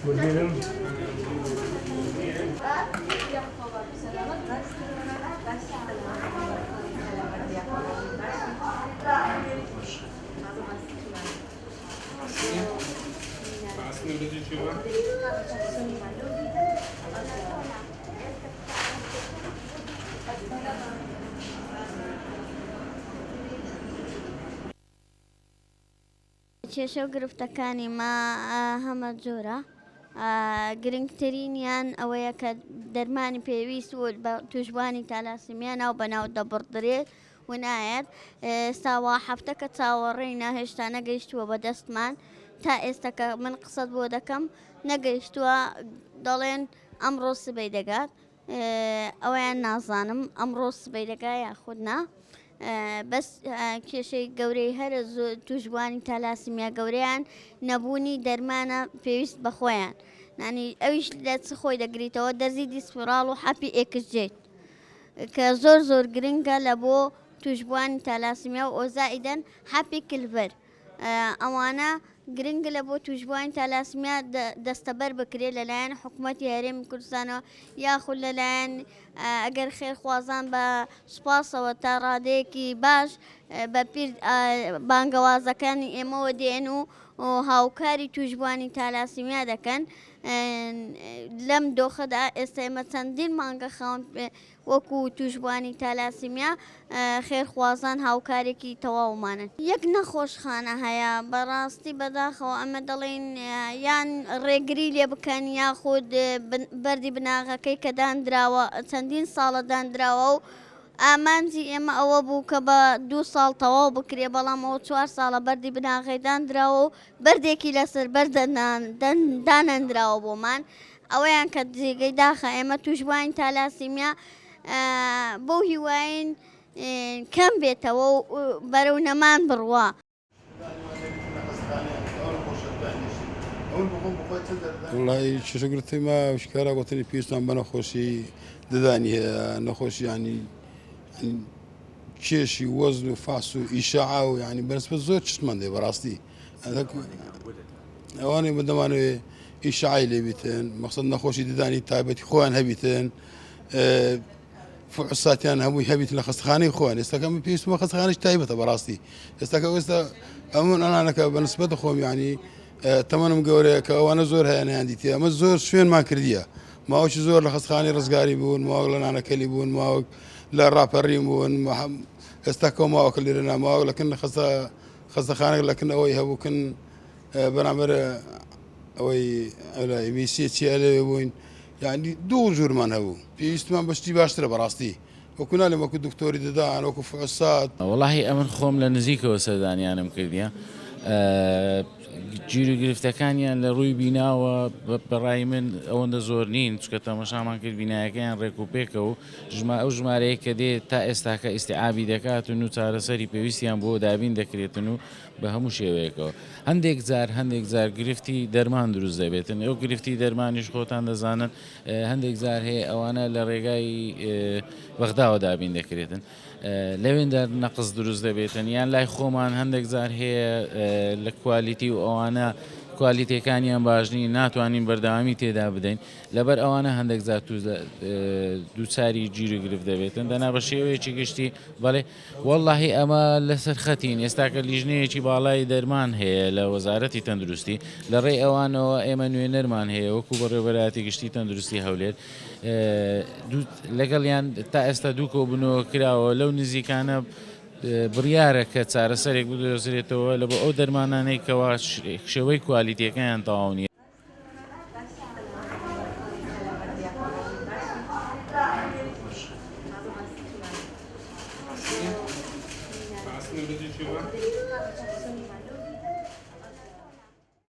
Buyurun. کێشە و گرفتەکانی ما هەمە جۆرە. گرنگترینیان ئەوەیە کە دەرمانی پێویست و بە توشبوانی تالاسیمیا ناو بەناو دەبڕدرێت و نایەت. ئێستاوا هەفتە کە چاوەڕێینە هێشتا نەگەیشتووە بە دەستمان تا ئێستا کە من قسەت بۆ دەکەم نەگەیشتووە. دەڵێن ئەمڕۆ سبەی دەگات، ئەویان نازانم ئەمڕۆ سبەی دەگا یاخود نا. بەس کێشەی گەورەی هەرە توشبوانی تالاسیمیا گەورەیان نەبوونی دەرمانە پێویست بە خۆیان. نانی ئەویش لە چ خۆی دەگریتەوە دەرزی دیسپرال و حەپی ئێکسجێت کە زۆر زۆر گرنگە لە بۆ توشبوانی تالاسیمیا و ئۆزائیدەن حەپی کلڤەر. ئەوانە گرنگە لە بۆ توشبوانی تالاسیمیا دەستەبەر بکرێت لەلایەن حکوومەتی هەرێمی کوردستانەوە یاخود لەلایەن ئەگەر خێرخوازان بە سوپاسەوە تا ڕادەیەکی باش بە پیر بانگەوازەکانی ئێمەوە دێن و هاوکاری توشبوانی تالاسیمیا دەکەن. لەم دۆخەدا ئێستا ئێمە چەندین مانگە خاون وەکو توشبوانی تالاسیمیا خێرخوازان هاوکارێکی تەواومانن. یەک نەخۆشخانە هەیە بەڕاستی بەداخەوە ئەمە دەڵێن یان ڕێگری لێ بکەن یاخود بەردی بناغەکەی کە دانراوە چەندین ساڵە دانراوە و ئامانجی ئێمە ئەوە بوو کە بە 2 ساڵ تەواو بکرێ، بەڵام ئەوە 4 ساڵە بەردی بناغەی دانراوە و بەردێکی لەسەر دانەندراوە بۆمان. ئەوەیان کە جێگەی داخە ئێمە توشبوانی تالاسیمیا بۆ هیواین کەم بێتەوە و بەرەو نەمان بڕوە. والله شێشەگرتی ما شکارە گوتنی پێویستمان بە نەخۆشی ددانی هەیە، نەخۆشی ینی کێشی وەزن و فاس و ئیشاع و ینی بەنسبەت زۆر چشتمان دێ بەڕاستی ئەوانەی من دەمانوێت ئیشاعی لێبیتن مەقسەد نەخۆشی ددانی تایبەتی خۆیان هەبیتن، فحوساتیان هەمووی هەبیت لە خەستەخانەی خۆیان. ئێستاکە من پێویستمە خەستەخانەی تایبەتە بەڕاستی. ئێستاکە ئێستا ئەمون ئەنانەکە بەنسبەت خۆم ینی تەمەنم گەورەیە کە ئەوانە زۆر هەیەیان دیتە ئەمە زۆر شوێنمان کردیە. ماوەکی زۆر لە خەستەخانەی ڕزگاری بوون، ماوەک لە نانەکەلی بوون، ماوەک لە ڕاپەڕیم بوون، ئێستا کە ماوەکە لێرە ناماوە لەکن خەستەخانێک لەکن ئەوەی هەبووکن بەرامبەر ئەوەی ئەمیسی چیە لێ بووین، یعنی دوو ژوورمان هەبوو. پێویستمان بەشتی باشترە بەڕاستی وەکو نالێم وەکو دکتۆری ددان وەکو فحوسات. وەڵاهی ئەمن خۆم لە نزیکەوە سەردانیانم کردیە. گیر و گرفتەکانیان لە ڕووی بیناوە بەڕای من ئەوەندە زۆر نین، چکە تەماشامان کرد بینایەکەیان ڕێکوپێکە و ئەو ژمارەیە کە دێت تا ئێستاکە ئیسیعابی دەکاتن و چارەسەری پێویستیان بۆ دابین دەکرێتن و بە هەموو شێوەیەکەوە. هەندێک جار گرفتی دەرمان دروست دەبێتن، ئەو گرفتی دەرمانیش خۆتان دەزانن هەندێک جار هەیە ئەوانە لە ڕێگای بەغداوە دابین دەکرێتن، لەوێندا نەقص دروست دەبێتن، یان لای خۆمان هەندێک جار هەیە لە کوالیتی و ئەوانە کوالیتەکانیان باشنی ناتوانین بەردەوامی تێدا بدەین، لەبەر ئەوانە هەندێک جار دووچاری گیر و گرفت دەبێتن دەنا بە شێوەیەکی گشتی. بەڵێ وەڵڵاهی ئەمە لەسەر خەتین. ئێستاکە لیژنەیەکی باڵای دەرمان هەیە لە وەزارەتی تەندروستی، لە ڕێی ئەوانەوە ئێمە نوێنەرمان هەیە وەکو بەڕێوەبەراتی گشتی تەندروستی هەولێر، لەگەڵیان تا ئێستا دوو کۆبوونەوە کراوە لەو نزیکانە بڕیارە کە چارەسەرێک بدۆزرێتەوە لە بۆ ئەو دەرمانانەی کەوا شێوەی کوالیتیەکەیان تەواو نیە.